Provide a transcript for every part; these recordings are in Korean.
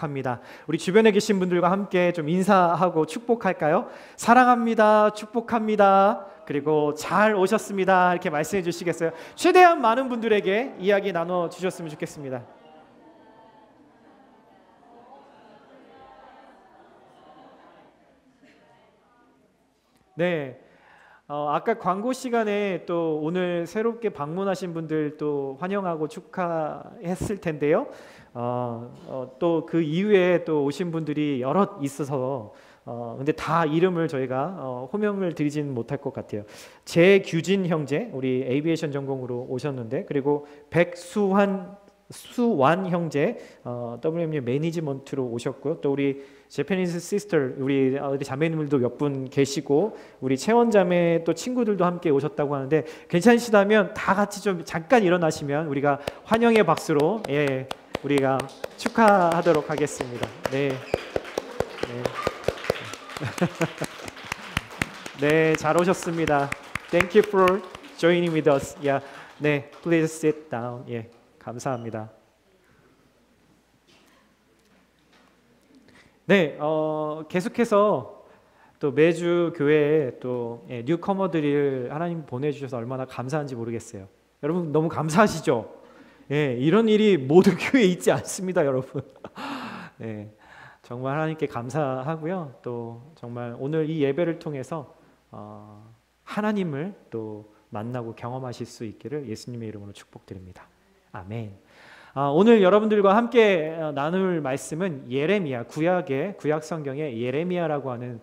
축복합니다. 우리 주변에 계신 분들과 함께 좀 인사하고 축복할까요? 사랑합니다. 축복합니다. 그리고 잘 오셨습니다. 이렇게 말씀해 주시겠어요? 최대한 많은 분들에게 이야기 나눠 주셨으면 좋겠습니다. 네. 아까 광고 시간에 또 오늘 새롭게 방문하신 분들 또 환영하고 축하했을 텐데요. 또 그 이후에 또 오신 분들이 여럿 있어서 근데 다 이름을 저희가 호명을 드리지는 못할 것 같아요. 재규진 형제, 우리 에이비에이션 전공으로 오셨는데, 그리고 수완 형제, WMU 매니지먼트로 오셨고요. 또 우리 제페니스 시스터, 우리 자매님들도 몇 분 계시고, 우리 채원 자매 또 친구들도 함께 오셨다고 하는데, 괜찮으시다면 다 같이 좀 잠깐 일어나시면 우리가 환영의 박수로 우리가 축하하도록 하겠습니다. 네, 네, 잘 오셨습니다. Thank you for joining with us. 네, please sit down. 감사합니다. 네, 계속해서 또 매주 교회에 또 뉴커머들을 하나님 보내주셔서 얼마나 감사한지 모르겠어요. 여러분 너무 감사하시죠? 이런 일이 모든 교회에 있지 않습니다, 여러분. 네, 정말 하나님께 감사하고요. 또 정말 오늘 이 예배를 통해서 하나님을 또 만나고 경험하실 수 있기를 예수님의 이름으로 축복드립니다. 아멘. 오늘 여러분들과 함께 나눌 말씀은 예레미야, 구약 성경에 예레미야라고 하는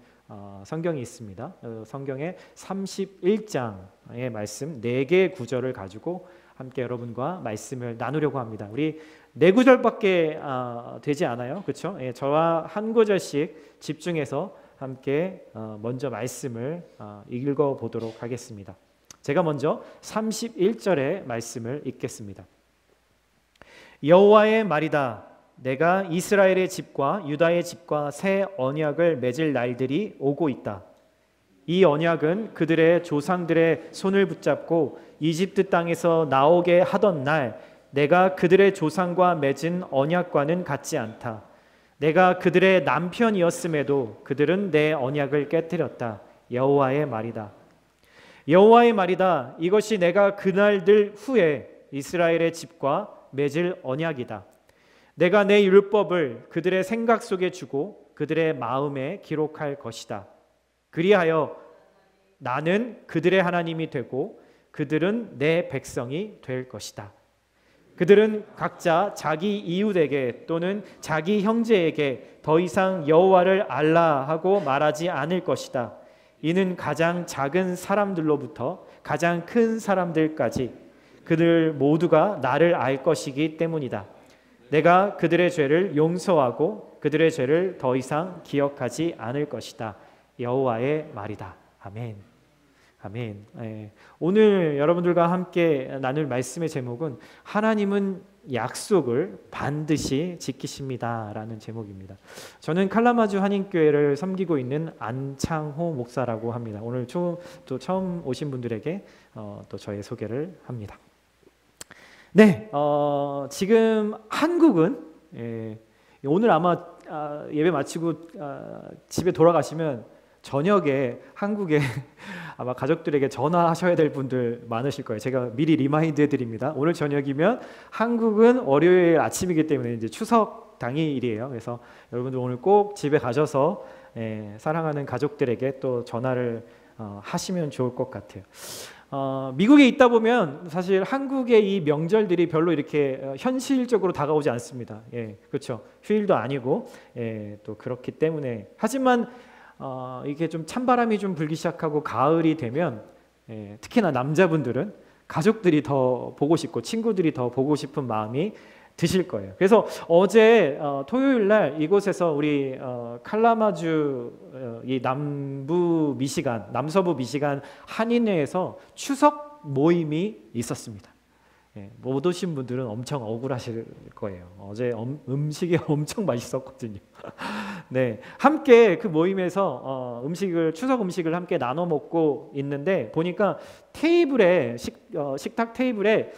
성경이 있습니다. 성경의 31장의 말씀 4개의 구절을 가지고 함께 여러분과 말씀을 나누려고 합니다. 우리 4구절밖에 되지 않아요, 그렇죠? 저와 한 구절씩 집중해서 함께 먼저 말씀을 읽어보도록 하겠습니다. 제가 먼저 31절의 말씀을 읽겠습니다. 여호와의 말이다. 내가 이스라엘의 집과 유다의 집과 새 언약을 맺을 날들이 오고 있다. 이 언약은 그들의 조상들의 손을 붙잡고 이집트 땅에서 나오게 하던 날 내가 그들의 조상과 맺은 언약과는 같지 않다. 내가 그들의 남편이었음에도 그들은 내 언약을 깨뜨렸다. 여호와의 말이다. 여호와의 말이다. 이것이 내가 그날들 후에 이스라엘의 집과 맺을 언약이다. 내가 내 율법을 그들의 생각 속에 주고 그들의 마음에 기록할 것이다. 그리하여 나는 그들의 하나님이 되고 그들은 내 백성이 될 것이다. 그들은 각자 자기 이웃에게 또는 자기 형제에게 더 이상 여호와를 알라 하고 말하지 않을 것이다. 이는 가장 작은 사람들로부터 가장 큰 사람들까지 그들 모두가 나를 알 것이기 때문이다. 내가 그들의 죄를 용서하고 그들의 죄를 더 이상 기억하지 않을 것이다. 여호와의 말이다. 아멘. 아멘. 오늘 여러분들과 함께 나눌 말씀의 제목은 하나님은 약속을 반드시 지키십니다 라는 제목입니다. 저는 칼라마주 한인교회를 섬기고 있는 안창호 목사라고 합니다. 오늘 또 처음 오신 분들에게 또 저의 소개를 합니다. 네, 지금 한국은 오늘 아마 예배 마치고 집에 돌아가시면 저녁에 한국에 아마 가족들에게 전화하셔야 될 분들 많으실 거예요. 제가 미리 리마인드 해드립니다. 오늘 저녁이면 한국은 월요일 아침이기 때문에 이제 추석 당일이에요. 그래서 여러분들 오늘 꼭 집에 가셔서 사랑하는 가족들에게 또 전화를 하시면 좋을 것 같아요. 미국에 있다 보면 사실 한국의 이 명절들이 별로 이렇게 현실적으로 다가오지 않습니다. 그렇죠. 휴일도 아니고 또 그렇기 때문에 하지만 이게 좀 찬바람이 좀 불기 시작하고 가을이 되면 특히나 남자분들은 가족들이 더 보고 싶고 친구들이 더 보고 싶은 마음이 드실 거예요. 그래서 어제 토요일 날 이곳에서 우리 칼라마주 이 남서부 미시간 한인회에서 추석 모임이 있었습니다. 못 오신 분들은 엄청 억울하실 거예요. 어제 음식이 엄청 맛있었거든요. 네, 함께 그 모임에서 추석 음식을 함께 나눠 먹고 있는데 보니까 테이블에 식탁 테이블에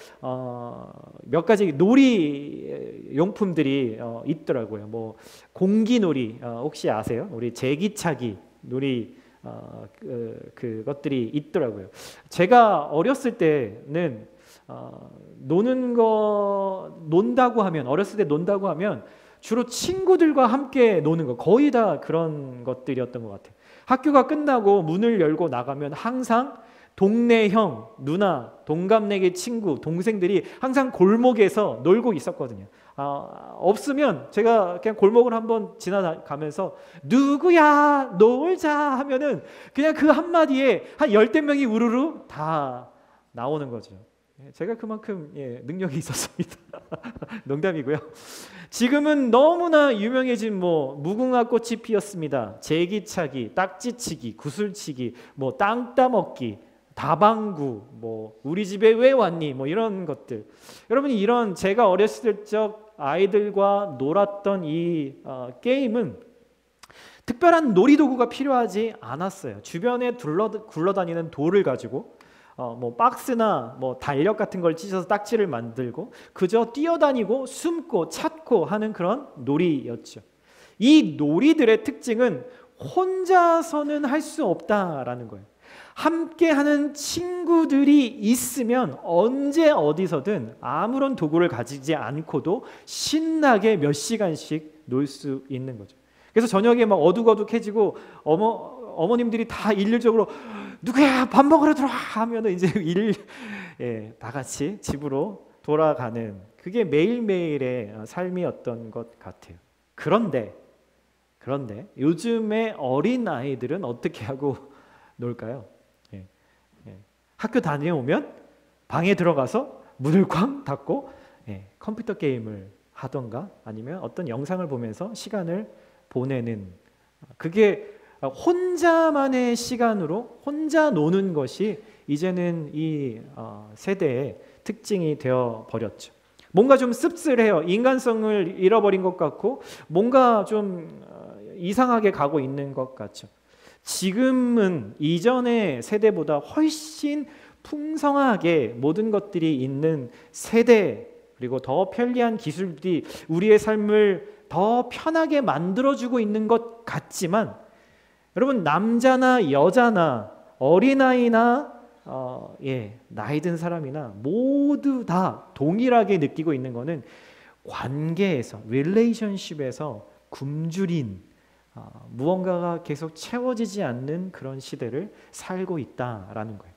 몇 가지 놀이 용품들이 있더라고요. 뭐 공기놀이 혹시 아세요? 우리 제기차기 놀이 그것들이 있더라고요. 제가 어렸을 때는 어렸을 때 논다고 하면 주로 친구들과 함께 노는 거, 거의 다 그런 것들이었던 것 같아요. 학교가 끝나고 문을 열고 나가면 항상 동네 형, 누나, 동갑내기 친구, 동생들이 항상 골목에서 놀고 있었거든요. 없으면 제가 그냥 골목을 한번 지나가면서 누구야 놀자 하면은 그냥 그 한마디에 한 열댓 명이 우르르 다 나오는 거죠. 제가 그만큼 능력이 있었습니다. 농담이고요. 지금은 너무나 유명해진 무궁화 꽃이 피었습니다, 제기차기, 딱지치기, 구슬치기, 땅 따먹기, 다방구, 우리 집에 왜 왔니, 이런 것들. 여러분, 이런 제가 어렸을 적 아이들과 놀았던 이 게임은 특별한 놀이도구가 필요하지 않았어요. 주변에 굴러다니는 돌을 가지고 박스나 달력 같은 걸 찢어서 딱지를 만들고 그저 뛰어다니고 숨고 찾고 하는 그런 놀이였죠. 이 놀이들의 특징은 혼자서는 할 수 없다라는 거예요. 함께하는 친구들이 있으면 언제 어디서든 아무런 도구를 가지지 않고도 신나게 몇 시간씩 놀 수 있는 거죠. 그래서 저녁에 어둑어둑해지고 어머님들이 다 일률적으로 누구야 밥 먹으러 들어와 하면은 이제 다 같이 집으로 돌아가는, 그게 매일매일의 삶이었던 것 같아요. 그런데 요즘의 어린 아이들은 어떻게 하고 놀까요? 학교 다녀오면 방에 들어가서 문을 쾅 닫고 컴퓨터 게임을 하던가 아니면 어떤 영상을 보면서 시간을 보내는, 그게 혼자만의 시간으로 혼자 노는 것이 이제는 이 세대의 특징이 되어 버렸죠. 뭔가 좀 씁쓸해요. 인간성을 잃어버린 것 같고 뭔가 좀 이상하게 가고 있는 것 같죠. 지금은 이전의 세대보다 훨씬 풍성하게 모든 것들이 있는 세대, 그리고 더 편리한 기술들이 우리의 삶을 더 편하게 만들어주고 있는 것 같지만, 여러분, 남자나 여자나 어린아이나 나이 든 사람이나 모두 다 동일하게 느끼고 있는 것은 관계에서, 릴레이션십에서 굶주린 무언가가 계속 채워지지 않는 그런 시대를 살고 있다라는 거예요.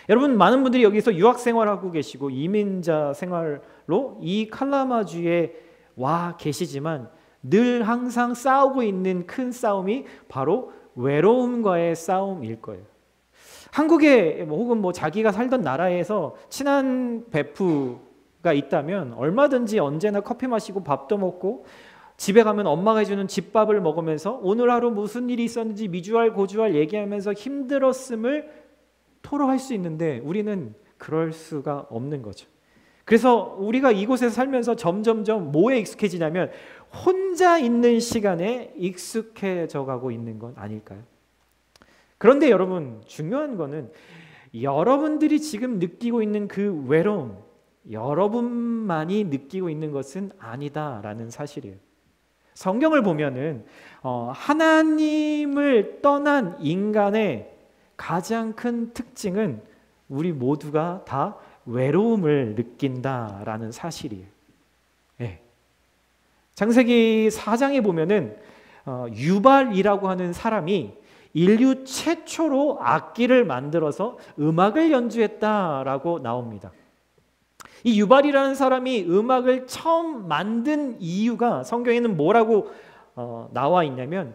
여러분, 많은 분들이 여기서 유학 생활하고 계시고 이민자 생활로 이 칼라마주에 와 계시지만 늘 항상 싸우고 있는 큰 싸움이 바로 외로움과의 싸움일 거예요. 한국에 혹은 자기가 살던 나라에서 친한 베프가 있다면 얼마든지 언제나 커피 마시고 밥도 먹고 집에 가면 엄마가 해주는 집밥을 먹으면서 오늘 하루 무슨 일이 있었는지 미주알 고주알 얘기하면서 힘들었음을 토로할 수 있는데 우리는 그럴 수가 없는 거죠. 그래서 우리가 이곳에서 살면서 점점점 뭐에 익숙해지냐면 혼자 있는 시간에 익숙해져 가고 있는 건 아닐까요? 그런데 여러분, 중요한 거는 여러분들이 지금 느끼고 있는 그 외로움, 여러분만이 느끼고 있는 것은 아니다라는 사실이에요. 성경을 보면은 하나님을 떠난 인간의 가장 큰 특징은 우리 모두가 다 외로움을 느낀다라는 사실이에요. 창세기 4장에 보면은 유발이라고 하는 사람이 인류 최초로 악기를 만들어서 음악을 연주했다라고 나옵니다. 이 유발이라는 사람이 음악을 처음 만든 이유가 성경에는 뭐라고 나와 있냐면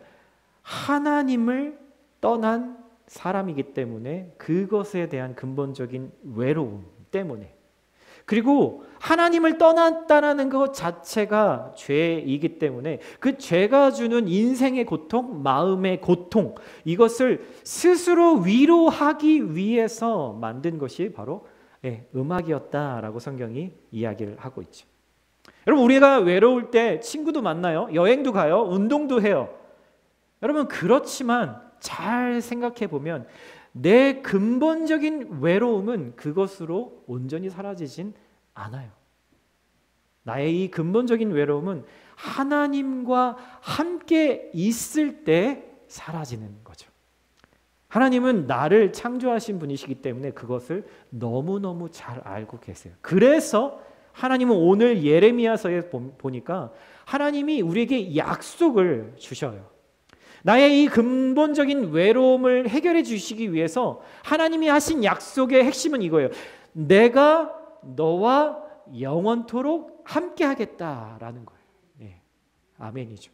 하나님을 떠난 사람이기 때문에, 그것에 대한 근본적인 외로움 때문에, 그리고 하나님을 떠났다라는 것 자체가 죄이기 때문에 그 죄가 주는 인생의 고통, 마음의 고통, 이것을 스스로 위로하기 위해서 만든 것이 바로 음악이었다라고 성경이 이야기를 하고 있죠. 여러분, 우리가 외로울 때 친구도 만나요. 여행도 가요. 운동도 해요. 여러분, 그렇지만 잘 생각해 보면 내 근본적인 외로움은 그것으로 온전히 사라지진 않아요. 나의 이 근본적인 외로움은 하나님과 함께 있을 때 사라지는 거죠. 하나님은 나를 창조하신 분이시기 때문에 그것을 너무너무 잘 알고 계세요. 그래서 하나님은 오늘 예레미야서에 보니까 하나님이 우리에게 약속을 주셔요. 나의 이 근본적인 외로움을 해결해 주시기 위해서 하나님이 하신 약속의 핵심은 이거예요. 내가 너와 영원토록 함께 하겠다라는 거예요. 네. 아멘이죠.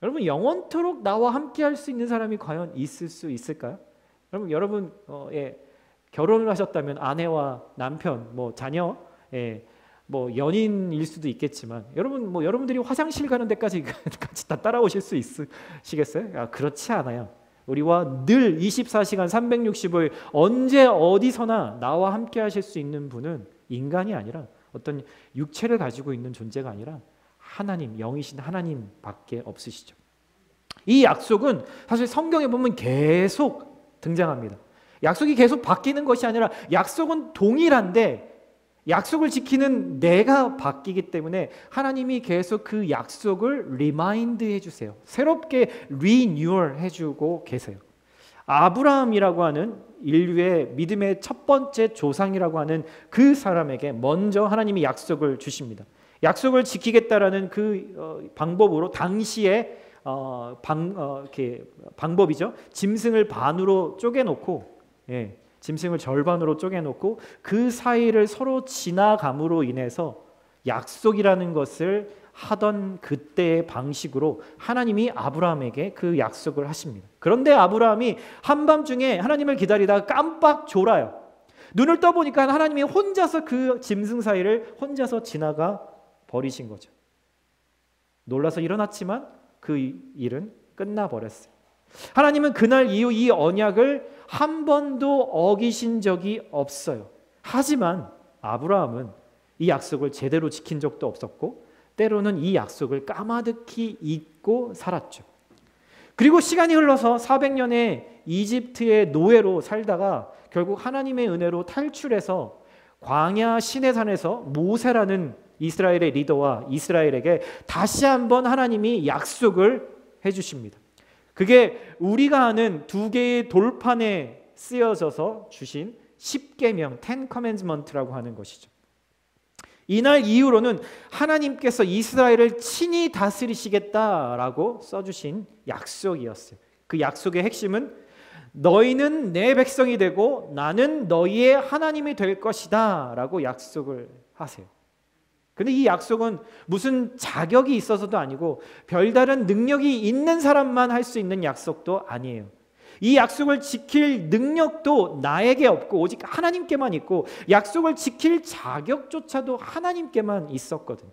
여러분, 영원토록 나와 함께 할 수 있는 사람이 과연 있을 수 있을까요? 여러분 결혼을 하셨다면 아내와 남편, 자녀, 연인일 수도 있겠지만 여러분들이 화장실 가는 데까지 같이 다 따라오실 수 있으시겠어요? 그렇지 않아요. 우리와 늘 24시간 365일 언제 어디서나 나와 함께 하실 수 있는 분은 인간이 아니라 어떤 육체를 가지고 있는 존재가 아니라 하나님, 영이신 하나님밖에 없으시죠. 이 약속은 사실 성경에 보면 계속 등장합니다. 약속이 계속 바뀌는 것이 아니라 약속은 동일한데 약속을 지키는 내가 바뀌기 때문에 하나님이 계속 그 약속을 리마인드 해주세요. 새롭게 리뉴얼 해주고 계세요. 아브라함이라고 하는 인류의 믿음의 첫 번째 조상이라고 하는 그 사람에게 먼저 하나님이 약속을 주십니다. 약속을 지키겠다라는 그 방법으로 당시의 방법이죠. 짐승을 반으로 쪼개놓고, 짐승을 절반으로 쪼개놓고 그 사이를 서로 지나감으로 인해서 약속이라는 것을 하던 그때의 방식으로 하나님이 아브라함에게 그 약속을 하십니다. 그런데 아브라함이 한밤중에 하나님을 기다리다가 깜빡 졸아요. 눈을 떠보니까 하나님이 혼자서 그 짐승 사이를 혼자서 지나가 버리신 거죠. 놀라서 일어났지만 그 일은 끝나버렸어요. 하나님은 그날 이후 이 언약을 한 번도 어기신 적이 없어요. 하지만 아브라함은 이 약속을 제대로 지킨 적도 없었고 때로는 이 약속을 까마득히 잊고 살았죠. 그리고 시간이 흘러서 400년의 이집트의 노예로 살다가 결국 하나님의 은혜로 탈출해서 광야 시내산에서 모세라는 이스라엘의 리더와 이스라엘에게 다시 한번 하나님이 약속을 해주십니다. 그게 우리가 아는 두 개의 돌판에 쓰여져서 주신 10계명, 10 commandments라고 하는 것이죠. 이날 이후로는 하나님께서 이스라엘을 친히 다스리시겠다라고 써주신 약속이었어요. 그 약속의 핵심은 너희는 내 백성이 되고 나는 너희의 하나님이 될 것이다 라고 약속을 하세요. 근데 이 약속은 무슨 자격이 있어서도 아니고 별다른 능력이 있는 사람만 할 수 있는 약속도 아니에요. 이 약속을 지킬 능력도 나에게 없고 오직 하나님께만 있고 약속을 지킬 자격조차도 하나님께만 있었거든요.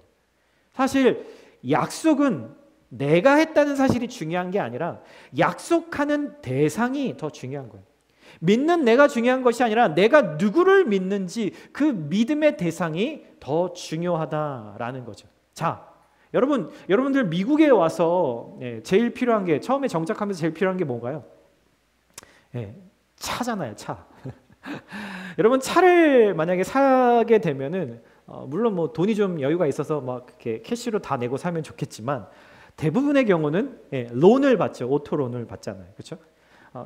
사실 약속은 내가 했다는 사실이 중요한 게 아니라 약속하는 대상이 더 중요한 거예요. 믿는 내가 중요한 것이 아니라 내가 누구를 믿는지 그 믿음의 대상이 더 중요하다라는 거죠. 자, 여러분들 미국에 와서 제일 필요한 게 처음에 정착하면서 제일 필요한 게 뭔가요? 차잖아요, 차. 여러분 차를 만약에 사게 되면은 물론 돈이 좀 여유가 있어서 막 이렇게 캐시로 다 내고 사면 좋겠지만 대부분의 경우는 론을 받죠. 오토론을 받잖아요, 그렇죠?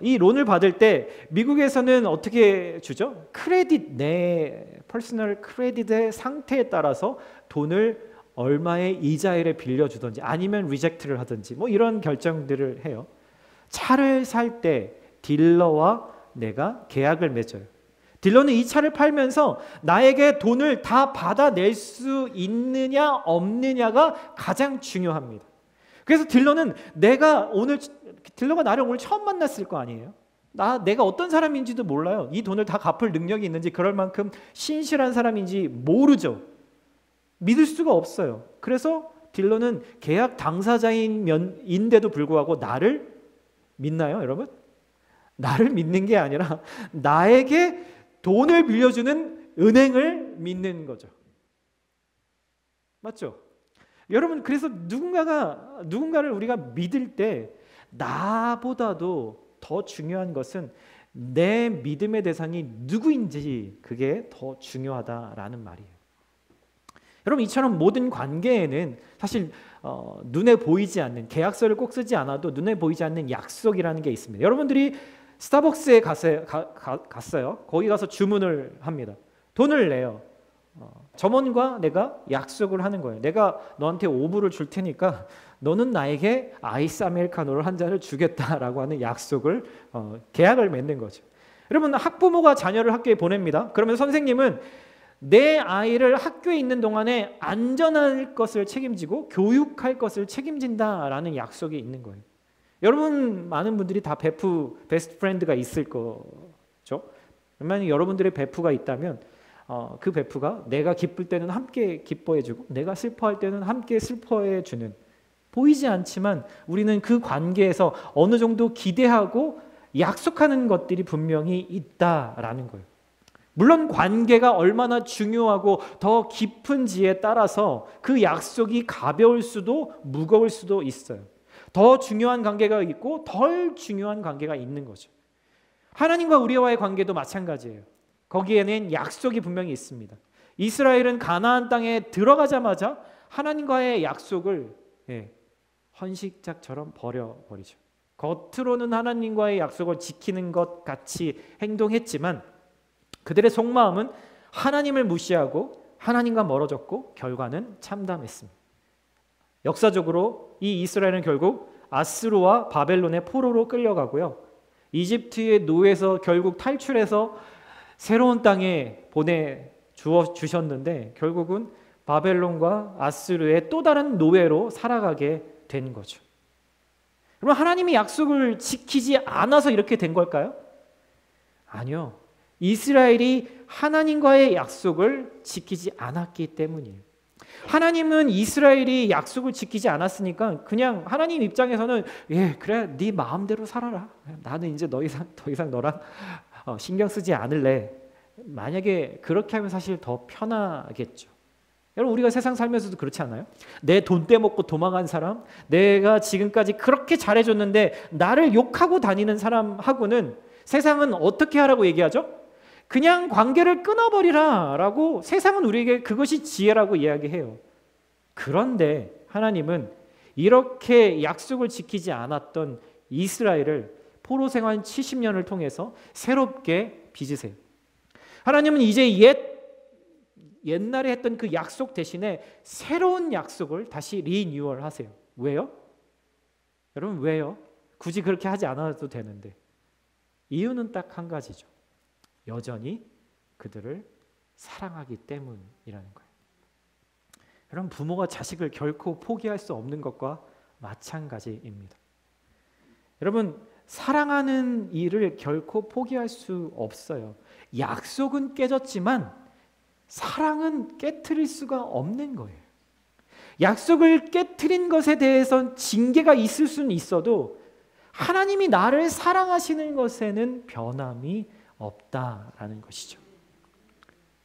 이 론을 받을 때 미국에서는 어떻게 주죠? 크레딧, 내 퍼스널 크레딧의 상태에 따라서 돈을 얼마의 이자율에 빌려주든지 아니면 리젝트를 하든지 이런 결정들을 해요. 차를 살 때 딜러와 내가 계약을 맺어요. 딜러는 이 차를 팔면서 나에게 돈을 다 받아낼 수 있느냐 없느냐가 가장 중요합니다. 그래서 딜러가 나를 오늘 처음 만났을 거 아니에요. 내가 어떤 사람인지도 몰라요. 이 돈을 다 갚을 능력이 있는지 그럴 만큼 신실한 사람인지 모르죠. 믿을 수가 없어요. 그래서 딜러는 계약 당사자인데도 불구하고 나를 믿나요, 여러분? 나를 믿는 게 아니라 나에게 돈을 빌려주는 은행을 믿는 거죠. 맞죠? 여러분, 그래서 누군가를 우리가 믿을 때 나보다도 더 중요한 것은 내 믿음의 대상이 누구인지 그게 더 중요하다라는 말이에요. 여러분, 이처럼 모든 관계에는 사실 눈에 보이지 않는, 계약서를 꼭 쓰지 않아도 눈에 보이지 않는 약속이라는 게 있습니다. 여러분들이 스타벅스에 갔어요. 거기 가서 주문을 합니다. 돈을 내요. 점원과 내가 약속을 하는 거예요. 내가 너한테 5불을 줄 테니까 너는 나에게 아이스 아메리카노를 한 잔을 주겠다라고 하는 약속을 계약을 맺는 거죠. 여러분, 학부모가 자녀를 학교에 보냅니다. 그러면 선생님은 내 아이를 학교에 있는 동안에 안전할 것을 책임지고 교육할 것을 책임진다라는 약속이 있는 거예요. 여러분, 많은 분들이 다 베프, 베스트 프렌드가 있을 거죠. 그러면 여러분들의 베프가 있다면 그 베프가 내가 기쁠 때는 함께 기뻐해주고 내가 슬퍼할 때는 함께 슬퍼해주는, 보이지 않지만 우리는 그 관계에서 어느 정도 기대하고 약속하는 것들이 분명히 있다라는 거예요. 물론 관계가 얼마나 중요하고 더 깊은지에 따라서 그 약속이 가벼울 수도 무거울 수도 있어요. 더 중요한 관계가 있고 덜 중요한 관계가 있는 거죠. 하나님과 우리와의 관계도 마찬가지예요. 거기에는 약속이 분명히 있습니다. 이스라엘은 가나안 땅에 들어가자마자 하나님과의 약속을 헌식짝처럼 버려버리죠. 겉으로는 하나님과의 약속을 지키는 것 같이 행동했지만 그들의 속마음은 하나님을 무시하고 하나님과 멀어졌고 결과는 참담했습니다. 역사적으로 이 이스라엘은 결국 아스루와 바벨론의 포로로 끌려가고요. 이집트의 노예에서 결국 탈출해서 새로운 땅에 보내주셨는데 결국은 바벨론과 아스루의 또 다른 노예로 살아가게 된 거죠. 그럼 하나님이 약속을 지키지 않아서 이렇게 된 걸까요? 아니요. 이스라엘이 하나님과의 약속을 지키지 않았기 때문이에요. 하나님은 이스라엘이 약속을 지키지 않았으니까 그냥 하나님 입장에서는 그래, 네 마음대로 살아라. 나는 이제 더 이상 너랑 신경 쓰지 않을래. 만약에 그렇게 하면 사실 더 편하겠죠. 여러분, 우리가 세상 살면서도 그렇지 않아요? 내 돈 떼먹고 도망간 사람, 내가 지금까지 그렇게 잘해줬는데 나를 욕하고 다니는 사람하고는 세상은 어떻게 하라고 얘기하죠? 그냥 관계를 끊어버리라 라고 세상은 우리에게 그것이 지혜라고 이야기해요. 그런데 하나님은 이렇게 약속을 지키지 않았던 이스라엘을 포로 생활 70년을 통해서 새롭게 빚으세요. 하나님은 이제 옛날에 했던 그 약속 대신에 새로운 약속을 다시 리뉴얼 하세요. 왜요? 여러분, 왜요? 굳이 그렇게 하지 않아도 되는데. 이유는 딱 한 가지죠. 여전히 그들을 사랑하기 때문이라는 거예요. 여러분, 부모가 자식을 결코 포기할 수 없는 것과 마찬가지입니다. 여러분, 사랑하는 일을 결코 포기할 수 없어요. 약속은 깨졌지만 사랑은 깨트릴 수가 없는 거예요. 약속을 깨트린 것에 대해서 징계가 있을 수는 있어도 하나님이 나를 사랑하시는 것에는 변함이 없다라는 것이죠.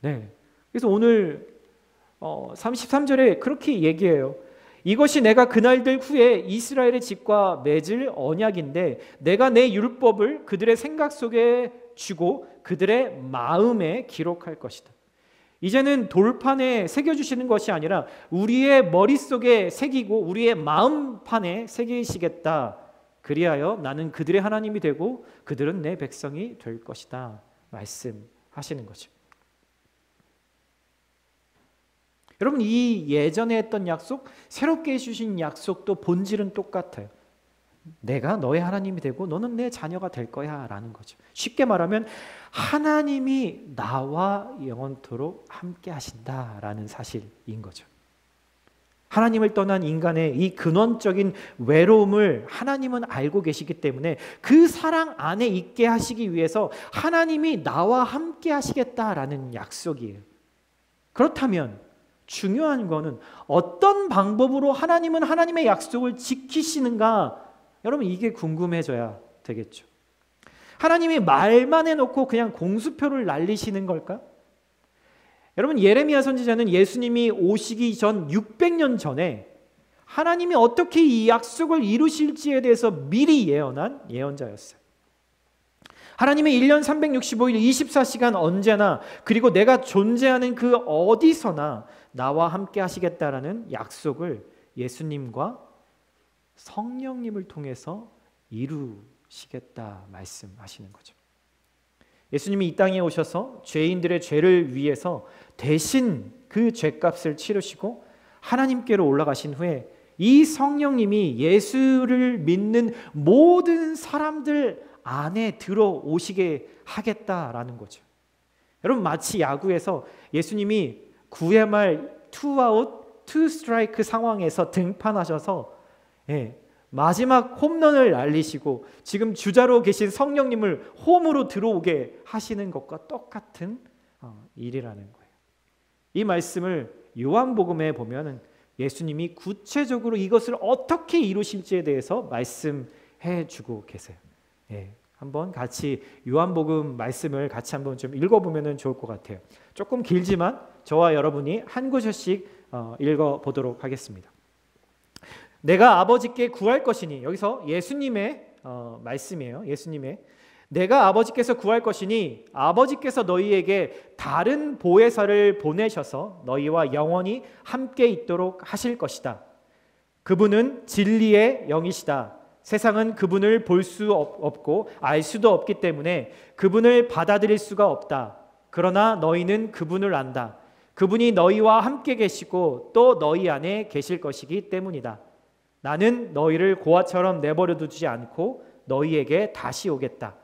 네. 그래서 오늘 33절에 그렇게 얘기해요. 이것이 내가 그날들 후에 이스라엘의 집과 맺을 언약인데 내가 내 율법을 그들의 생각 속에 주고 그들의 마음에 기록할 것이다. 이제는 돌판에 새겨주시는 것이 아니라 우리의 머릿속에 새기고 우리의 마음판에 새기시겠다. 그리하여 나는 그들의 하나님이 되고 그들은 내 백성이 될 것이다 말씀하시는 거죠. 여러분, 이 예전에 했던 약속, 새롭게 해주신 약속도 본질은 똑같아요. 내가 너의 하나님이 되고 너는 내 자녀가 될 거야 라는 거죠. 쉽게 말하면 하나님이 나와 영원토록 함께 하신다라는 사실인 거죠. 하나님을 떠난 인간의 이 근원적인 외로움을 하나님은 알고 계시기 때문에 그 사랑 안에 있게 하시기 위해서 하나님이 나와 함께 하시겠다라는 약속이에요. 그렇다면 중요한 거는 어떤 방법으로 하나님은 하나님의 약속을 지키시는가? 여러분, 이게 궁금해져야 되겠죠. 하나님이 말만 해놓고 그냥 공수표를 날리시는 걸까? 여러분, 예레미야 선지자는 예수님이 오시기 전 600년 전에 하나님이 어떻게 이 약속을 이루실지에 대해서 미리 예언한 예언자였어요. 하나님의 1년 365일 24시간 언제나, 그리고 내가 존재하는 그 어디서나 나와 함께 하시겠다라는 약속을 예수님과 성령님을 통해서 이루시겠다 말씀하시는 거죠. 예수님이 이 땅에 오셔서 죄인들의 죄를 위해서 대신 그 죄값을 치르시고 하나님께로 올라가신 후에 이 성령님이 예수를 믿는 모든 사람들 안에 들어오시게 하겠다라는 거죠. 여러분, 마치 야구에서 예수님이 9회 말 2아웃 2스트라이크 상황에서 등판하셔서 마지막 홈런을 날리시고 지금 주자로 계신 성령님을 홈으로 들어오게 하시는 것과 똑같은 일이라는 거예요. 이 말씀을 요한복음에 보면은 예수님이 구체적으로 이것을 어떻게 이루실지에 대해서 말씀해 주고 계세요. 한번 같이 요한복음 말씀을 같이 한번 좀 읽어보면 좋을 것 같아요. 조금 길지만 저와 여러분이 한 구절씩 읽어보도록 하겠습니다. 내가 아버지께 구할 것이니, 여기서 예수님의 말씀이에요. 예수님의 내가 아버지께서 구할 것이니 아버지께서 너희에게 다른 보혜사를 보내셔서 너희와 영원히 함께 있도록 하실 것이다. 그분은 진리의 영이시다. 세상은 그분을 볼 수 없고 알 수도 없기 때문에 그분을 받아들일 수가 없다. 그러나 너희는 그분을 안다. 그분이 너희와 함께 계시고 또 너희 안에 계실 것이기 때문이다. 나는 너희를 고아처럼 내버려 두지 않고 너희에게 다시 오겠다.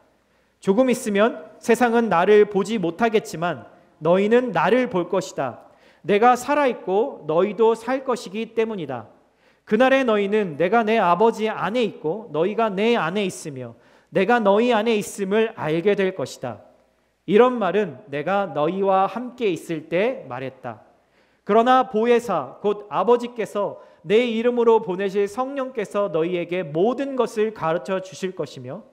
조금 있으면 세상은 나를 보지 못하겠지만 너희는 나를 볼 것이다. 내가 살아있고 너희도 살 것이기 때문이다. 그날에 너희는 내가 내 아버지 안에 있고 너희가 내 안에 있으며 내가 너희 안에 있음을 알게 될 것이다. 이런 말은 내가 너희와 함께 있을 때 말했다. 그러나 보혜사 곧 아버지께서 내 이름으로 보내실 성령께서 너희에게 모든 것을 가르쳐 주실 것이며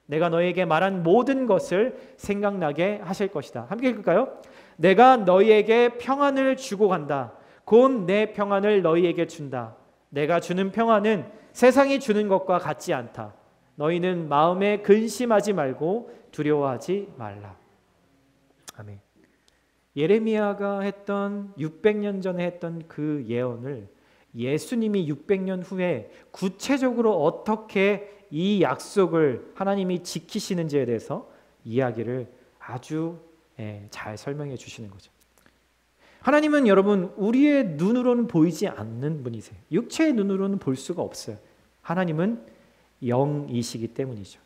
내가 너희에게 말한 모든 것을 생각나게 하실 것이다. 함께 읽을까요? 내가 너희에게 평안을 주고 간다. 곧 내 평안을 너희에게 준다. 내가 주는 평안은 세상이 주는 것과 같지 않다. 너희는 마음에 근심하지 말고 두려워하지 말라. 아멘. 예레미야가 했던 600년 전에 했던 그 예언을 예수님이 600년 후에 구체적으로 어떻게 이 약속을 하나님이 지키시는지에 대해서 이야기를 아주 잘 설명해 주시는 거죠. 하나님은 여러분 우리의 눈으로는 보이지 않는 분이세요. 육체의 눈으로는 볼 수가 없어요. 하나님은 영이시기 때문이죠.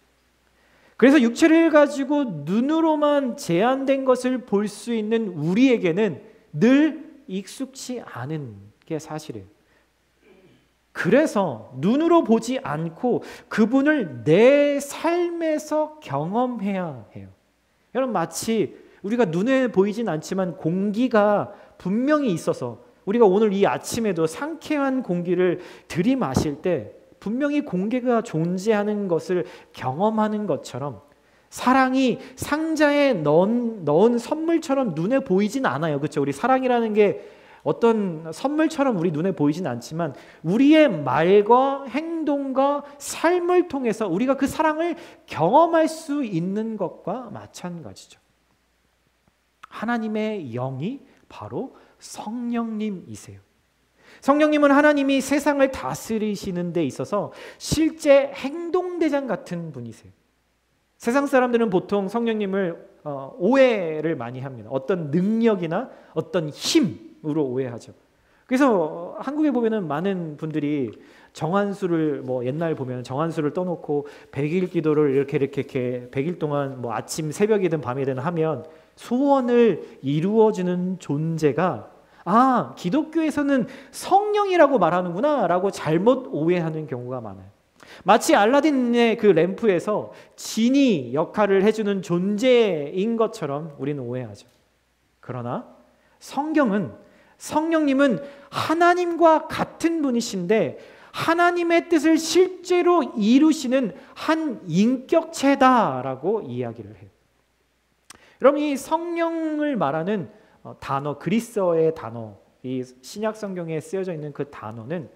그래서 육체를 가지고 눈으로만 제한된 것을 볼 수 있는 우리에게는 늘 익숙치 않은 게 사실이에요. 그래서 눈으로 보지 않고 그분을 내 삶에서 경험해야 해요. 여러분, 마치 우리가 눈에 보이진 않지만 공기가 분명히 있어서 우리가 오늘 이 아침에도 상쾌한 공기를 들이마실 때 분명히 공기가 존재하는 것을 경험하는 것처럼 사랑이 상자에 넣은 선물처럼 눈에 보이진 않아요. 그렇죠? 우리 사랑이라는 게 어떤 선물처럼 우리 눈에 보이진 않지만 우리의 말과 행동과 삶을 통해서 우리가 그 사랑을 경험할 수 있는 것과 마찬가지죠. 하나님의 영이 바로 성령님이세요. 성령님은 하나님이 세상을 다스리시는 데 있어서 실제 행동대장 같은 분이세요. 세상 사람들은 보통 성령님을 오해를 많이 합니다. 어떤 능력이나 어떤 힘으로 오해하죠. 그래서 한국에 보면은 많은 분들이 정한수를 뭐 옛날 보면 정한수를 떠놓고 100일 기도를 이렇게 100일 동안 뭐 아침 새벽이든 밤이든 하면 소원을 이루어주는 존재가 기독교에서는 성령이라고 말하는구나 라고 잘못 오해하는 경우가 많아요. 마치 알라딘의 그 램프에서 지니 역할을 해주는 존재인 것처럼 우리는 오해하죠. 그러나 성령님은 하나님과 같은 분이신데 하나님의 뜻을 실제로 이루시는 한 인격체다라고 이야기를 해요. 여러분, 이 성령을 말하는 단어, 그리스어의 단어, 이 신약 성경에 쓰여져 있는 그 단어는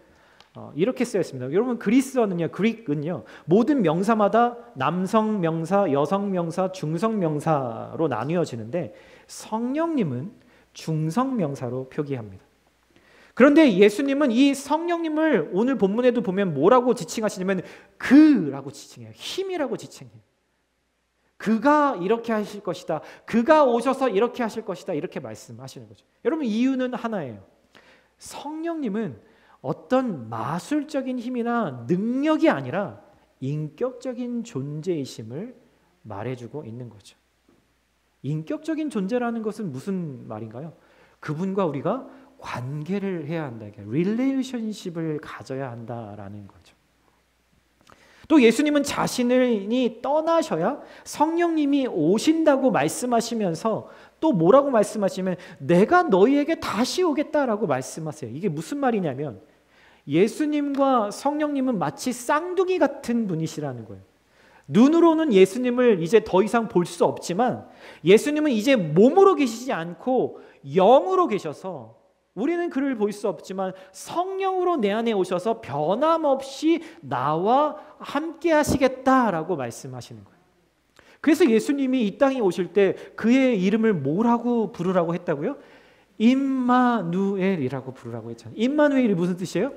이렇게 쓰여 있습니다. 여러분, 그리스어는요, 그릭은요, 모든 명사마다 남성 명사, 여성 명사, 중성 명사로 나뉘어지는데 성령님은 중성 명사로 표기합니다. 그런데 예수님은 이 성령님을 오늘 본문에도 보면 뭐라고 지칭하시냐면 그라고 지칭해요. 힘이라고 지칭해요. 그가 이렇게 하실 것이다. 그가 오셔서 이렇게 하실 것이다. 이렇게 말씀하시는 거죠. 여러분, 이유는 하나예요. 성령님은 어떤 마술적인 힘이나 능력이 아니라 인격적인 존재이심을 말해주고 있는 거죠. 인격적인 존재라는 것은 무슨 말인가요? 그분과 우리가 관계를 해야 한다. 릴레이션십을 가져야 한다라는 거죠. 또 예수님은 자신이 떠나셔야 성령님이 오신다고 말씀하시면서 또 뭐라고 말씀하시면 내가 너희에게 다시 오겠다라고 말씀하세요. 이게 무슨 말이냐면 예수님과 성령님은 마치 쌍둥이 같은 분이시라는 거예요. 눈으로는 예수님을 이제 더 이상 볼 수 없지만 예수님은 이제 몸으로 계시지 않고 영으로 계셔서 우리는 그를 볼 수 없지만 성령으로 내 안에 오셔서 변함없이 나와 함께 하시겠다라고 말씀하시는 거예요. 그래서 예수님이 이 땅에 오실 때 그의 이름을 뭐라고 부르라고 했다고요? 임마누엘이라고 부르라고 했잖아요. 임마누엘이 무슨 뜻이에요?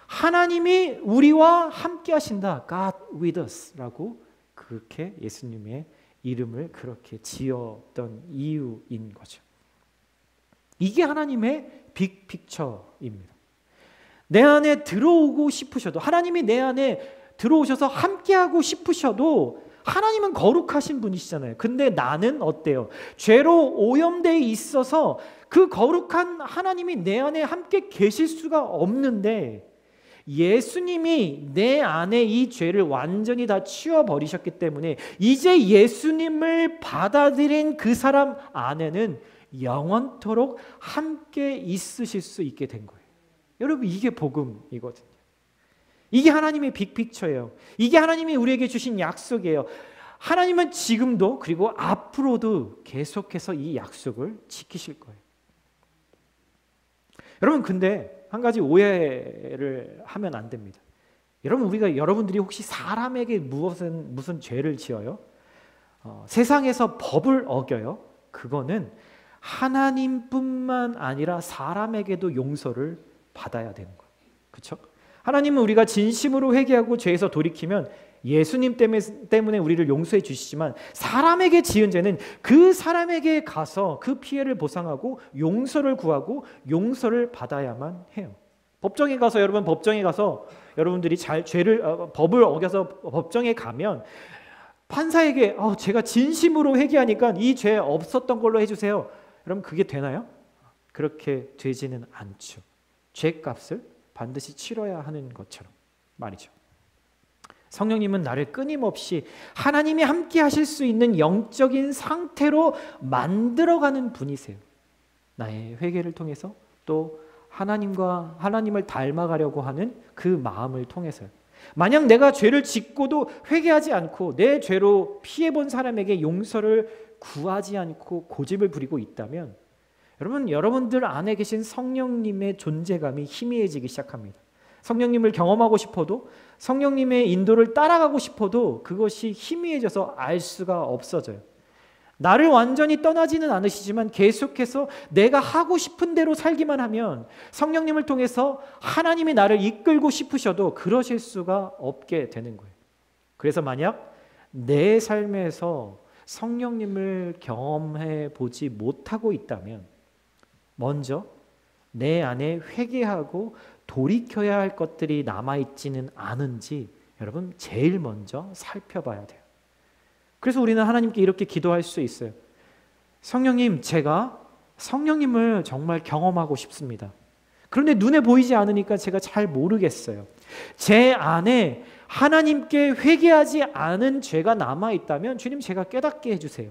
하나님이 우리와 함께 하신다. God with us라고 그렇게 예수님의 이름을 그렇게 지었던 이유인 거죠. 이게 하나님의 빅픽처입니다. 내 안에 들어오고 싶으셔도 하나님이 내 안에 들어오셔서 함께하고 싶으셔도 하나님은 거룩하신 분이시잖아요. 근데 나는 어때요? 죄로 오염되어 있어서 그 거룩한 하나님이 내 안에 함께 계실 수가 없는데 예수님이 내 안에 이 죄를 완전히 다 치워버리셨기 때문에 이제 예수님을 받아들인 그 사람 안에는 영원토록 함께 있으실 수 있게 된 거예요. 여러분, 이게 복음이거든요. 이게 하나님의 빅픽처예요. 이게 하나님이 우리에게 주신 약속이에요. 하나님은 지금도 그리고 앞으로도 계속해서 이 약속을 지키실 거예요. 여러분, 근데 한 가지 오해를 하면 안 됩니다. 여러분들이 혹시 사람에게 무슨 죄를 지어요? 세상에서 법을 어겨요? 그거는 하나님뿐만 아니라 사람에게도 용서를 받아야 되는 거예요. 그렇죠? 하나님은 우리가 진심으로 회개하고 죄에서 돌이키면 예수님 때문에 우리를 용서해 주시지만 사람에게 지은 죄는 그 사람에게 가서 그 피해를 보상하고 용서를 구하고 용서를 받아야만 해요. 법정에 가서 여러분들이 법을 어겨서 법정에 가면 판사에게 제가 진심으로 회개하니까 이 죄 없었던 걸로 해주세요. 그럼 그게 되나요? 그렇게 되지는 않죠. 죄값을 반드시 치러야 하는 것처럼 말이죠. 성령님은 나를 끊임없이 하나님이 함께 하실 수 있는 영적인 상태로 만들어가는 분이세요. 나의 회개를 통해서 또 하나님을 닮아가려고 하는 그 마음을 통해서요. 만약 내가 죄를 짓고도 회개하지 않고 내 죄로 피해본 사람에게 용서를 구하지 않고 고집을 부리고 있다면 여러분들 안에 계신 성령님의 존재감이 희미해지기 시작합니다. 성령님을 경험하고 싶어도 성령님의 인도를 따라가고 싶어도 그것이 희미해져서 알 수가 없어져요. 나를 완전히 떠나지는 않으시지만 계속해서 내가 하고 싶은 대로 살기만 하면 성령님을 통해서 하나님이 나를 이끌고 싶으셔도 그러실 수가 없게 되는 거예요. 그래서 만약 내 삶에서 성령님을 경험해 보지 못하고 있다면 먼저 내 안에 회개하고 돌이켜야 할 것들이 남아있지는 않은지 여러분 제일 먼저 살펴봐야 돼요. 그래서 우리는 하나님께 이렇게 기도할 수 있어요. 성령님, 제가 성령님을 정말 경험하고 싶습니다. 그런데 눈에 보이지 않으니까 제가 잘 모르겠어요. 제 안에 하나님께 회개하지 않은 죄가 남아있다면 주님, 제가 깨닫게 해주세요.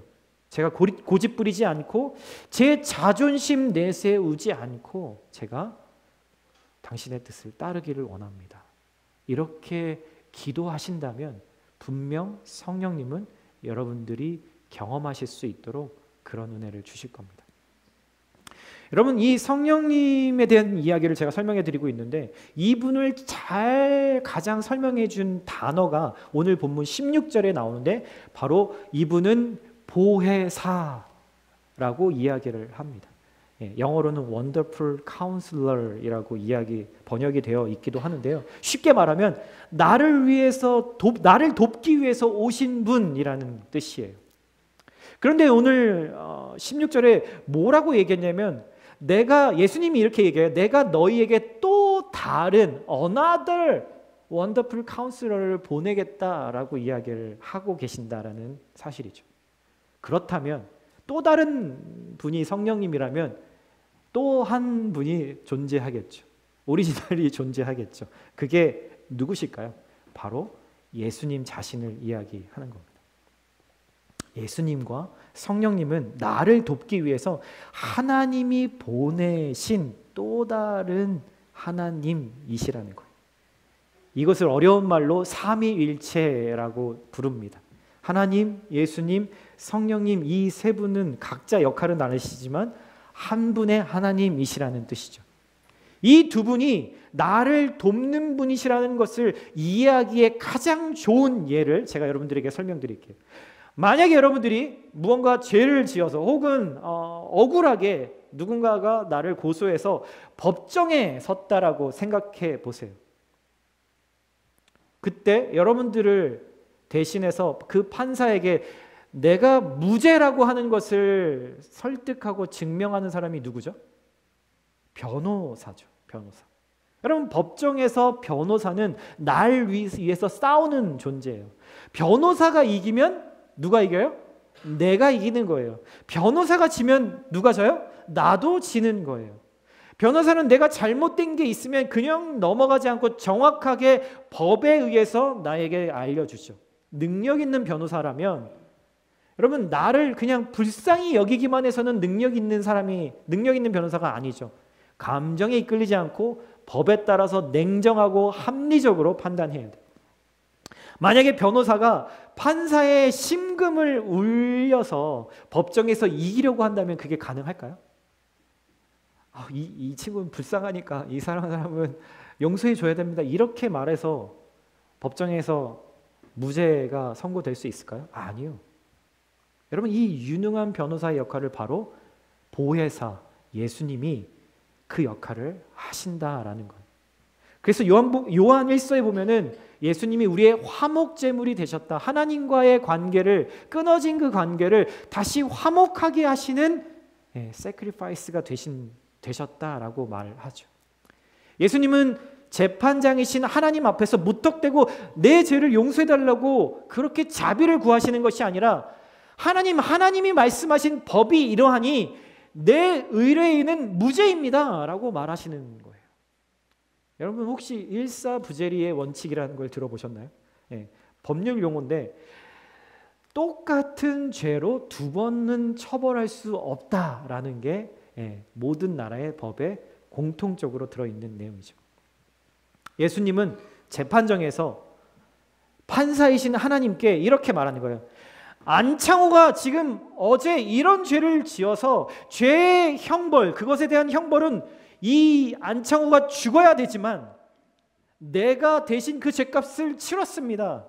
제가 고집 부리지 않고 제 자존심 내세우지 않고 제가 당신의 뜻을 따르기를 원합니다. 이렇게 기도하신다면 분명 성령님은 여러분들이 경험하실 수 있도록 그런 은혜를 주실 겁니다. 여러분, 이 성령님에 대한 이야기를 제가 설명해 드리고 있는데 이분을 가장 설명해 준 단어가 오늘 본문 16절에 나오는데 바로 이분은 보혜사라고 이야기를 합니다. 영어로는 Wonderful Counselor이라고 번역이 되어 있기도 하는데요. 쉽게 말하면 나를 돕기 위해서 오신 분이라는 뜻이에요. 그런데 오늘 16절에 뭐라고 얘기했냐면 예수님이 이렇게 얘기해요. 내가 너희에게 또 다른 another wonderful counselor를 보내겠다라고 이야기를 하고 계신다라는 사실이죠. 그렇다면 또 다른 분이 성령님이라면 또 한 분이 존재하겠죠. 오리지널이 존재하겠죠. 그게 누구실까요? 바로 예수님 자신을 이야기하는 겁니다. 예수님과 성령님은 나를 돕기 위해서 하나님이 보내신 또 다른 하나님이시라는 거예요. 이것을 어려운 말로 삼위일체라고 부릅니다. 하나님, 예수님, 성령님 이 세 분은 각자 역할은 다르시지만 한 분의 하나님이시라는 뜻이죠. 이 두 분이 나를 돕는 분이시라는 것을 이해하기에 가장 좋은 예를 제가 여러분들에게 설명드릴게요. 만약에 여러분들이 무언가 죄를 지어서 혹은 억울하게 누군가가 나를 고소해서 법정에 섰다라고 생각해 보세요. 그때 여러분들을 대신해서 그 판사에게 내가 무죄라고 하는 것을 설득하고 증명하는 사람이 누구죠? 변호사죠. 변호사. 여러분, 법정에서 변호사는 날 위해서 싸우는 존재예요. 변호사가 이기면 누가 이겨요? 내가 이기는 거예요. 변호사가 지면 누가 져요? 나도 지는 거예요. 변호사는 내가 잘못된 게 있으면 그냥 넘어가지 않고 정확하게 법에 의해서 나에게 알려주죠. 능력 있는 변호사라면 여러분, 나를 그냥 불쌍히 여기기만 해서는 능력 있는 변호사가 아니죠. 감정에 이끌리지 않고 법에 따라서 냉정하고 합리적으로 판단해야 돼요. 만약에 변호사가 판사의 심금을 울려서 법정에서 이기려고 한다면 그게 가능할까요? 이 친구는 불쌍하니까 이 사람은 용서해 줘야 됩니다. 이렇게 말해서 법정에서 무죄가 선고될 수 있을까요? 아니요. 여러분, 이 유능한 변호사의 역할을 바로 보혜사 예수님이 그 역할을 하신다라는 거예요. 그래서 요한 1서에 보면은 예수님이 우리의 화목제물이 되셨다. 하나님과의 끊어진 그 관계를 다시 화목하게 하시는 sacrifice가 되셨다라고 말하죠. 예수님은 재판장이신 하나님 앞에서 무턱대고 내 죄를 용서해달라고 그렇게 자비를 구하시는 것이 아니라 하나님이 말씀하신 법이 이러하니 내 의뢰인은 무죄입니다 라고 말하시는 거예요. 여러분, 혹시 일사부재리의 원칙이라는 걸 들어보셨나요? 법률 용어인데 똑같은 죄로 두 번은 처벌할 수 없다라는 게 모든 나라의 법에 공통적으로 들어있는 내용이죠. 예수님은 재판정에서 판사이신 하나님께 이렇게 말하는 거예요. 안창호가 지금 어제 이런 죄를 지어서 죄의 형벌, 그것에 대한 형벌은 이 안창호가 죽어야 되지만 내가 대신 그 죄값을 치렀습니다.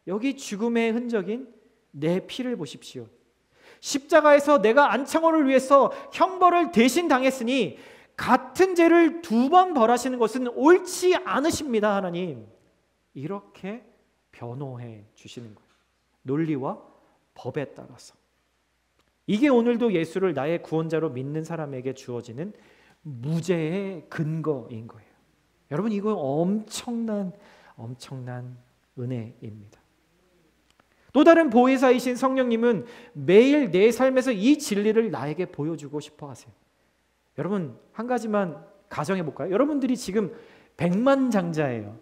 여기 죽음의 흔적인 내 피를 보십시오. 십자가에서 내가 안창호를 위해서 형벌을 대신 당했으니 같은 죄를 두 번 벌하시는 것은 옳지 않으십니다, 하나님. 이렇게 변호해 주시는 거예요. 논리와 법에 따라서. 이게 오늘도 예수를 나의 구원자로 믿는 사람에게 주어지는 무죄의 근거인 거예요. 여러분, 이건 엄청난 은혜입니다. 또 다른 보혜사이신 성령님은 매일 내 삶에서 이 진리를 나에게 보여주고 싶어 하세요. 여러분, 한 가지만 가정해 볼까요? 여러분들이 지금 백만장자예요.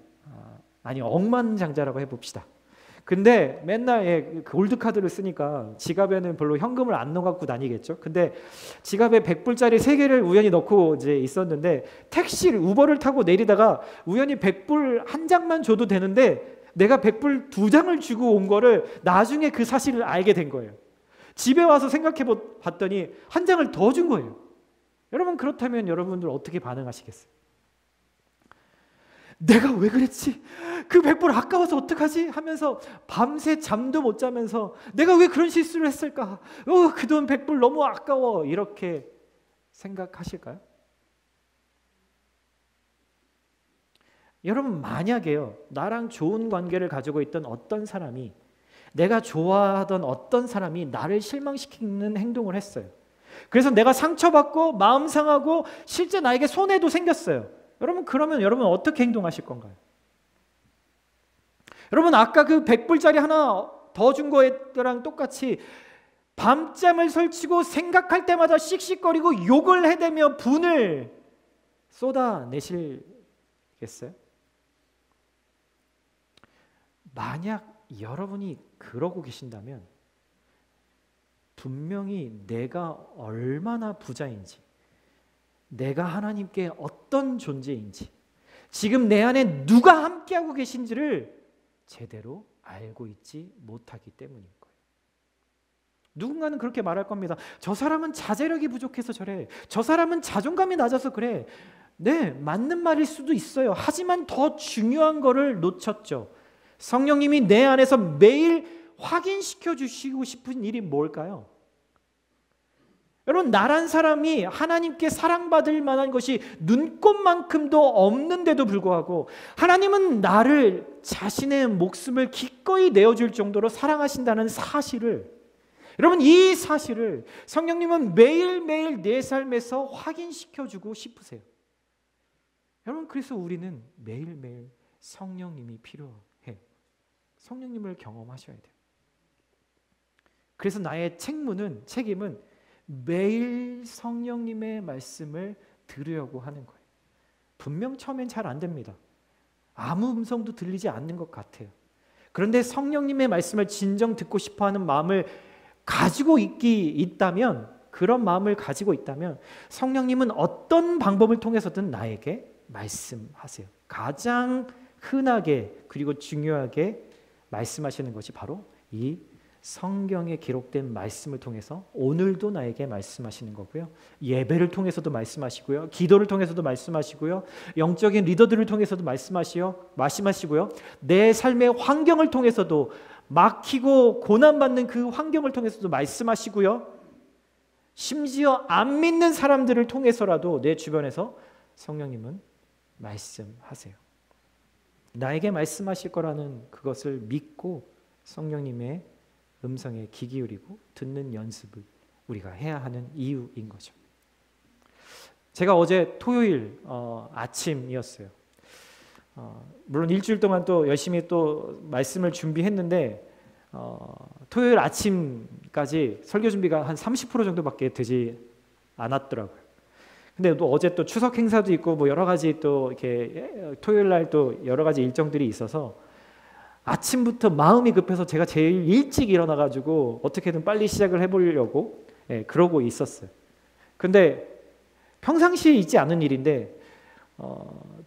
억만장자라고 해봅시다. 근데 맨날 골드카드를 쓰니까 지갑에는 별로 현금을 안 넣어갖고 다니겠죠. 근데 지갑에 100불짜리 3개를 우연히 넣고 이제 있었는데 우버를 타고 내리다가 우연히 100불 한 장만 줘도 되는데 내가 100불 2장을 주고 온 거를 나중에 그 사실을 알게 된 거예요. 집에 와서 생각해 봤더니 한 장을 더 준 거예요. 여러분 그렇다면 여러분들 어떻게 반응하시겠어요? 내가 왜 그랬지? 그 100불 아까워서 어떡하지? 하면서 밤새 잠도 못 자면서 내가 왜 그런 실수를 했을까? 그 돈 100불 너무 아까워. 이렇게 생각하실까요? 여러분 만약에요, 나랑 좋은 관계를 가지고 있던 어떤 사람이, 내가 좋아하던 어떤 사람이 나를 실망시키는 행동을 했어요. 그래서 내가 상처받고 마음 상하고 실제 나에게 손해도 생겼어요. 여러분 그러면 여러분 어떻게 행동하실 건가요? 여러분 아까 그 100불짜리 하나 더 준 거랑 똑같이 밤잠을 설치고 생각할 때마다 씩씩거리고 욕을 해대며 분을 쏟아내실겠어요? 만약 여러분이 그러고 계신다면 분명히 내가 얼마나 부자인지, 내가 하나님께 어떤 존재인지, 지금 내 안에 누가 함께하고 계신지를 제대로 알고 있지 못하기 때문인 거예요. 누군가는 그렇게 말할 겁니다. 저 사람은 자제력이 부족해서 저래. 저 사람은 자존감이 낮아서 그래. 네, 맞는 말일 수도 있어요. 하지만 더 중요한 거를 놓쳤죠. 성령님이 내 안에서 매일 확인시켜 주시고 싶은 일이 뭘까요? 여러분 나란 사람이 하나님께 사랑받을 만한 것이 눈꼽만큼도 없는데도 불구하고 하나님은 나를 자신의 목숨을 기꺼이 내어줄 정도로 사랑하신다는 사실을, 여러분 이 사실을 성령님은 매일매일 내 삶에서 확인시켜주고 싶으세요. 여러분 그래서 우리는 매일매일 성령님이 필요해요. 성령님을 경험하셔야 돼요. 그래서 나의 책임은 매일 성령님의 말씀을 들으려고 하는 거예요. 분명 처음엔 잘 안 됩니다. 아무 음성도 들리지 않는 것 같아요. 그런데 성령님의 말씀을 진정 듣고 싶어하는 마음을 가지고 있다면, 그런 마음을 가지고 있다면 성령님은 어떤 방법을 통해서든 나에게 말씀하세요. 가장 흔하게 그리고 중요하게 말씀하시는 것이 바로 이 성경에 기록된 말씀을 통해서 오늘도 나에게 말씀하시는 거고요. 예배를 통해서도 말씀하시고요. 기도를 통해서도 말씀하시고요. 영적인 리더들을 통해서도 말씀하시고요. 내 삶의 환경을 통해서도, 막히고 고난받는 그 환경을 통해서도 말씀하시고요. 심지어 안 믿는 사람들을 통해서라도 내 주변에서 성령님은 말씀하세요. 나에게 말씀하실 거라는 그것을 믿고 성령님의 음성에 귀 기울이고 듣는 연습을 우리가 해야 하는 이유인 거죠. 제가 어제 토요일 아침이었어요. 물론 일주일 동안 또 열심히 또 말씀을 준비했는데 토요일 아침까지 설교 준비가 한 30% 정도밖에 되지 않았더라고요. 근데 또 어제 또 추석 행사도 있고 뭐 여러 가지 또 이렇게 토요일 날 또 여러 가지 일정들이 있어서 아침부터 마음이 급해서 제가 제일 일찍 일어나 가지고 어떻게든 빨리 시작을 해보려고 그러고 있었어요. 근데 평상시에 있지 않은 일인데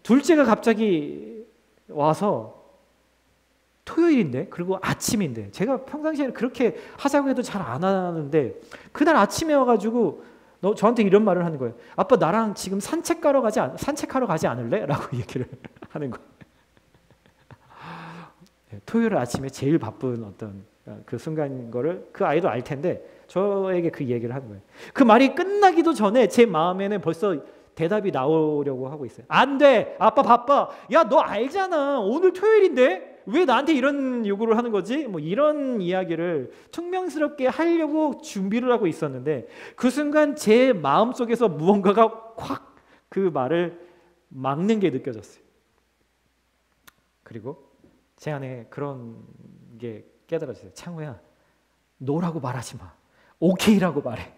둘째가 갑자기 와서 토요일인데 그리고 아침인데, 제가 평상시에는 그렇게 하자고 해도 잘 안 하는데 그날 아침에 와가지고 저한테 이런 말을 하는 거예요. 아빠 나랑 지금 산책하러 가지 않을래? 라고 얘기를 하는 거예요. 토요일 아침에 제일 바쁜 어떤 그 순간인 거를 그 아이도 알 텐데 저에게 그 얘기를 하는 거예요. 그 말이 끝나기도 전에 제 마음에는 벌써 대답이 나오려고 하고 있어요. 안 돼, 아빠 바빠. 야, 너 알잖아, 오늘 토요일인데 왜 나한테 이런 요구를 하는 거지? 뭐 이런 이야기를 퉁명스럽게 하려고 준비를 하고 있었는데 그 순간 제 마음속에서 무언가가 확 그 말을 막는 게 느껴졌어요. 그리고 제 안에 그런 게 깨달아졌어요. 창호야, 노라고 말하지 마. 오케이라고 말해.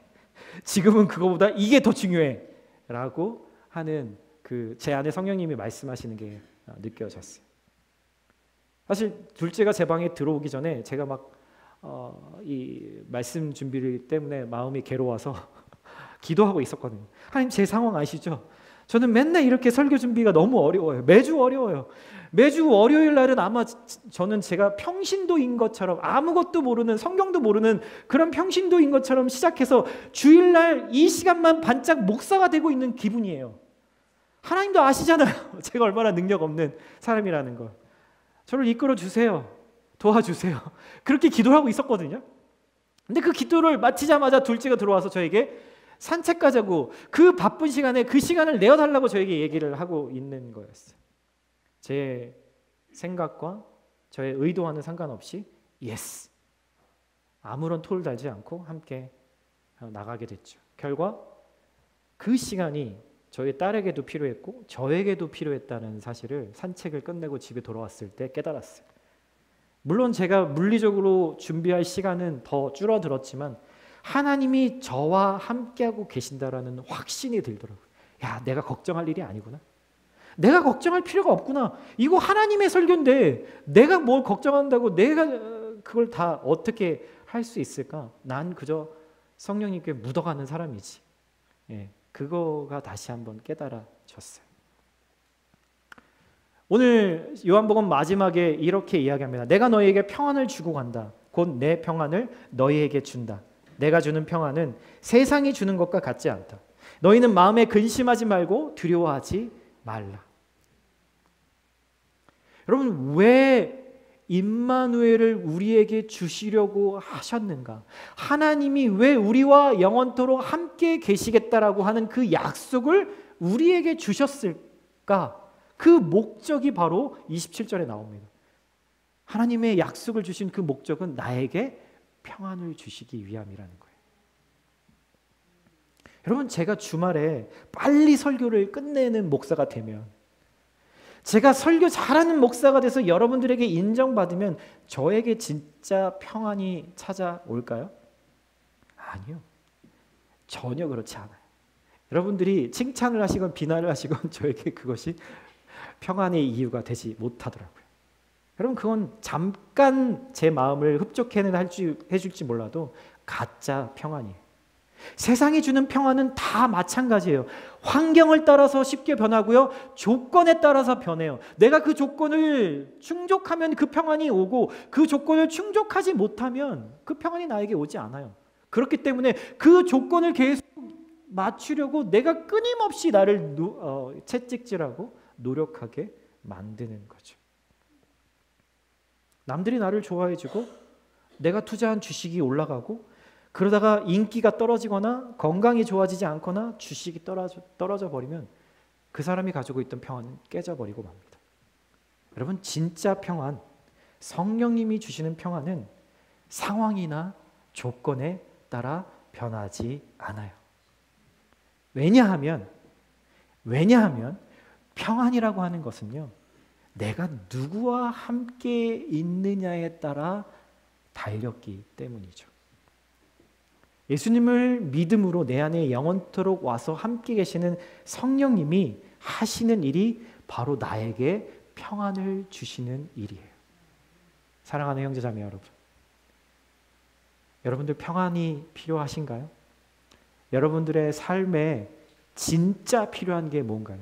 지금은 그거보다 이게 더 중요해. 라고 하는 그 제 안에 성령님이 말씀하시는 게 느껴졌어요. 사실 둘째가 제 방에 들어오기 전에 제가 막 이 말씀 준비를 때문에 마음이 괴로워서 기도하고 있었거든요. 하나님 제 상황 아시죠? 저는 맨날 이렇게 설교 준비가 너무 어려워요. 매주 어려워요. 매주 월요일 날은 아마 저는 제가 평신도인 것처럼, 아무것도 모르는, 성경도 모르는 그런 평신도인 것처럼 시작해서 주일날 이 시간만 반짝 목사가 되고 있는 기분이에요. 하나님도 아시잖아요. 제가 얼마나 능력 없는 사람이라는 걸. 저를 이끌어 주세요. 도와주세요. 그렇게 기도하고 있었거든요. 근데 그 기도를 마치자마자 둘째가 들어와서 저에게 산책 가자고, 그 바쁜 시간에 그 시간을 내어달라고 저에게 얘기를 하고 있는 거였어요. 제 생각과 저의 의도와는 상관없이 예스, 아무런 토를 달지 않고 함께 나가게 됐죠. 결과 그 시간이 저희 딸에게도 필요했고 저에게도 필요했다는 사실을 산책을 끝내고 집에 돌아왔을 때 깨달았어요. 물론 제가 물리적으로 준비할 시간은 더 줄어들었지만 하나님이 저와 함께하고 계신다라는 확신이 들더라고요. 야, 내가 걱정할 일이 아니구나. 내가 걱정할 필요가 없구나. 이거 하나님의 설교인데 내가 뭘 걱정한다고, 내가 그걸 다 어떻게 할 수 있을까? 난 그저 성령님께 묻어가는 사람이지. 예, 그거가 다시 한번 깨달아졌어요. 오늘 요한복음 마지막에 이렇게 이야기합니다. 내가 너희에게 평안을 주고 간다. 곧 내 평안을 너희에게 준다. 내가 주는 평안은 세상이 주는 것과 같지 않다. 너희는 마음에 근심하지 말고 두려워하지 말라. 여러분, 왜 임마누엘을 우리에게 주시려고 하셨는가? 하나님이 왜 우리와 영원토록 함께 계시겠다라고 하는 그 약속을 우리에게 주셨을까? 그 목적이 바로 27절에 나옵니다. 하나님의 약속을 주신 그 목적은 나에게 평안을 주시기 위함이라는 거예요. 여러분, 제가 주말에 빨리 설교를 끝내는 목사가 되면, 제가 설교 잘하는 목사가 돼서 여러분들에게 인정받으면 저에게 진짜 평안이 찾아올까요? 아니요. 전혀 그렇지 않아요. 여러분들이 칭찬을 하시건 비난을 하시건 저에게 그것이 평안의 이유가 되지 못하더라고요. 여러분, 그건 잠깐 제 마음을 흡족해는 해줄지 몰라도 가짜 평안이에요. 세상이 주는 평안은 다 마찬가지예요. 환경을 따라서 쉽게 변하고요, 조건에 따라서 변해요. 내가 그 조건을 충족하면 그 평안이 오고, 그 조건을 충족하지 못하면 그 평안이 나에게 오지 않아요. 그렇기 때문에 그 조건을 계속 맞추려고 내가 끊임없이 나를 채찍질하고 노력하게 만드는 거죠. 남들이 나를 좋아해주고 내가 투자한 주식이 올라가고, 그러다가 인기가 떨어지거나 건강이 좋아지지 않거나 주식이 떨어져 버리면 그 사람이 가지고 있던 평안은 깨져버리고 맙니다. 여러분, 진짜 평안, 성령님이 주시는 평안은 상황이나 조건에 따라 변하지 않아요. 왜냐하면 평안이라고 하는 것은요, 내가 누구와 함께 있느냐에 따라 달렸기 때문이죠. 예수님을 믿음으로 내 안에 영원토록 와서 함께 계시는 성령님이 하시는 일이 바로 나에게 평안을 주시는 일이에요. 사랑하는 형제자매 여러분, 여러분들 평안이 필요하신가요? 여러분들의 삶에 진짜 필요한 게 뭔가요?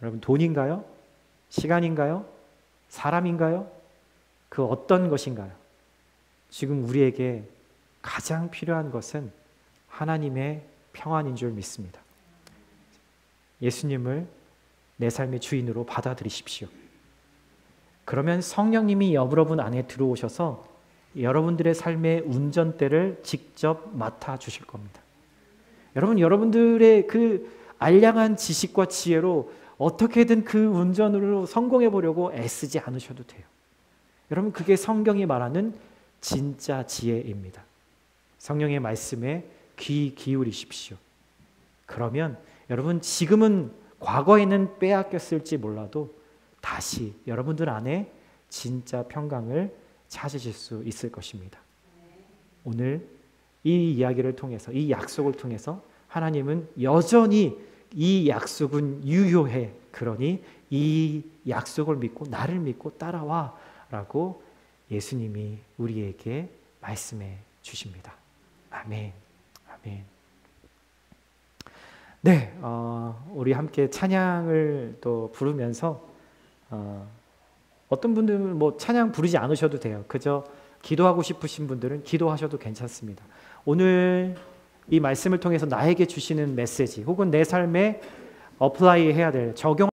여러분, 돈인가요? 시간인가요? 사람인가요? 그 어떤 것인가요? 지금 우리에게 가장 필요한 것은 하나님의 평안인 줄 믿습니다. 예수님을 내 삶의 주인으로 받아들이십시오. 그러면 성령님이 여러분 안에 들어오셔서 여러분들의 삶의 운전대를 직접 맡아주실 겁니다. 여러분들의 그 알량한 지식과 지혜로 어떻게든 그 운전으로 성공해 보려고 애쓰지 않으셔도 돼요. 여러분, 그게 성경이 말하는 진짜 지혜입니다. 성령의 말씀에 귀 기울이십시오. 그러면 여러분, 지금은 과거에는 빼앗겼을지 몰라도 다시 여러분들 안에 진짜 평강을 찾으실 수 있을 것입니다. 오늘 이 이야기를 통해서, 이 약속을 통해서 하나님은 여전히 이 약속은 유효해. 그러니 이 약속을 믿고 나를 믿고 따라와 라고 예수님이 우리에게 말씀해 주십니다. 아멘. 아멘. 네, 우리 함께 찬양을 또 부르면서 어떤 분들은 뭐 찬양 부르지 않으셔도 돼요. 그저 기도하고 싶으신 분들은 기도하셔도 괜찮습니다. 오늘 이 말씀을 통해서 나에게 주시는 메시지 혹은 내 삶에 어플라이 해야 될 적용